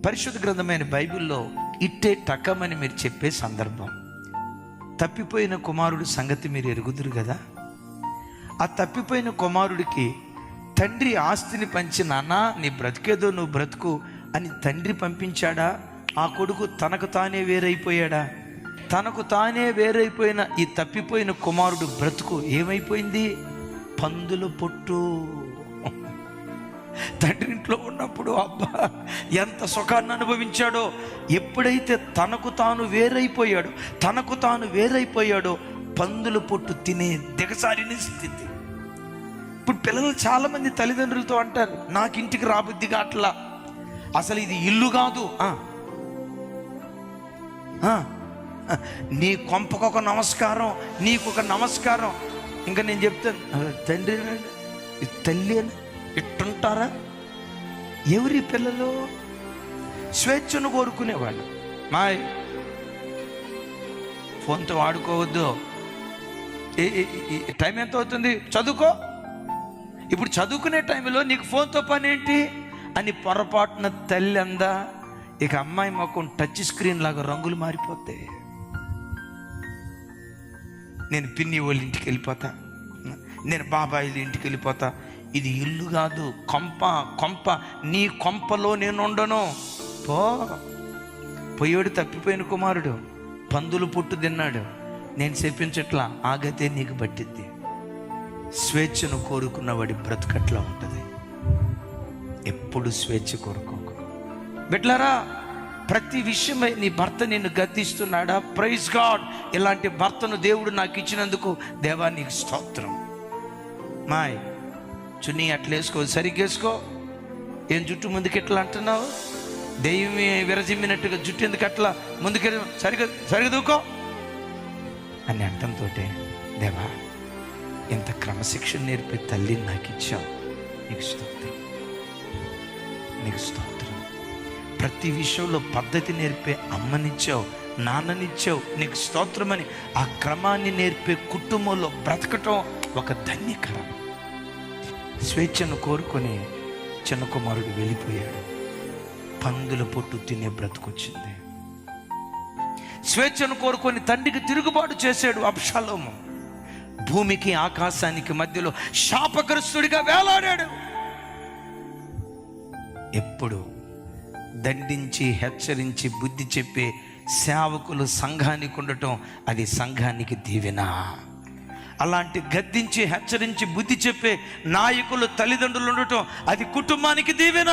పరిశుద్ధ గ్రంథమైన బైబిల్లో ఇట్టే టకమని మీరు చెప్పే సందర్భం. తప్పిపోయిన కుమారుడు సంగతి మీరు ఎరుగుదురు కదా. ఆ తప్పిపోయిన కుమారుడికి తండ్రి ఆస్తిని పంచి, నాన్న నీ బ్రతికేదో నువ్వు బ్రతుకు అని తండ్రి పంపించాడా? ఆ కొడుకు తనకు తానే వేరైపోయాడా? తనకు తానే వేరైపోయిన ఈ తప్పిపోయిన కుమారుడు బ్రతుకు ఏమైపోయింది? పందుల పొట్టు. తండ్రి ఇంట్లో ఉన్నప్పుడు అబ్బా ఎంత సుఖాన్ని అనుభవించాడో, ఎప్పుడైతే తనకు తాను వేరైపోయాడో పందుల పొట్టు తినే దిగసారిన స్థితి. ఇప్పుడు పిల్లలు చాలామంది తల్లిదండ్రులతో అంటారు, నాకు ఇంటికి రాబుద్ది కాట్లా, అసలు ఇది ఇల్లు కాదు, నీ కొంపకొక నమస్కారం, నీకొక నమస్కారం. ఇంకా నేను చెప్తాను, తండ్రి తల్లి అని ఇట్టుంటారా? ఎవరి పిల్లలు? స్వేచ్ఛను కోరుకునేవాళ్ళు. మాయ్ ఫోన్తో ఆడుకోవద్దు, టైం ఎంత అవుతుంది, చదువుకో. ఇప్పుడు చదువుకునే టైంలో నీకు ఫోన్తో పని ఏంటి అని పొరపాటున తల్లి అందా, ఇక అమ్మాయి మొక్కం టచ్ స్క్రీన్ లాగా రంగులు మారిపోతాయి. నేను పిన్ని వాళ్ళ ఇంటికి వెళ్ళిపోతా, నేను బాబాయిల ఇంటికి వెళ్ళిపోతా. ఇది ఇల్లు కాదు, కొంప. నీ కొంపలో నేను ఉండను. పోయాడు తప్పిపోయిన కుమారుడు, పందులు పుట్టు తిన్నాడు. నేను చెప్పించట్లా, ఆగతే నీకు పట్టిద్ది. స్వేచ్ఛను కోరుకున్నవాడి బ్రతుకట్లా ఉంటుంది. ఎప్పుడు స్వేచ్ఛ కోరుకోకు బిడ్డలారా. ప్రతి విషయమై నీ భర్త నిన్ను గద్దిస్తున్నాడా? ప్రైజ్ గాడ్, ఇలాంటి భర్తను దేవుడు నాకు ఇచ్చినందుకు దేవా నీకు స్తోత్రం. మాయ్ చున్నీ అట్లేసుకో, సరిగ్గేసుకో. ఏం జుట్టు ముందుకు ఎట్లా అంటున్నావు? దెయ్యమే విరజిమ్మినట్టుగా జుట్టు ఎందుకు అట్లా ముందుకు, సరిగా దూకో అని అంటంతో, దేవా ఇంత క్రమశిక్షణ నేర్పే తల్లిని నాకు ఇచ్చావు, నీకు స్తోత్రం, నీకు స్తోత్రం. ప్రతి విషయంలో పద్ధతి నేర్పే అమ్మనిచ్చావు, నాన్ననిచ్చావు, నీకు స్తోత్రమని ఆ క్రమాన్ని నేర్పే కుటుంబంలో బ్రతకటం ఒక ధన్యకరం. స్వేచ్ఛను కోరుకొని చిన్న కుమారుడు వెళ్ళిపోయాడు. పందుల పొట్టు తినే బ్రతుకొచ్చింది. స్వేచ్ఛను కోరుకొని తండ్రికి తిరుగుబాటు చేశాడు అబ్షాలోము. భూమికి ఆకాశానికి మధ్యలో శాపగ్రస్తుడిగా వేలాడాడు. ఎప్పుడు దండించి హెచ్చరించి బుద్ధి చెప్పే సేవకులు సంఘానికి ఉండటం అది సంఘానికి దీవెన. అలాంటి గద్దించి హెచ్చరించి బుద్ధి చెప్పే నాయకులు తల్లిదండ్రులు ఉండటం అది కుటుంబానికి దీవెన.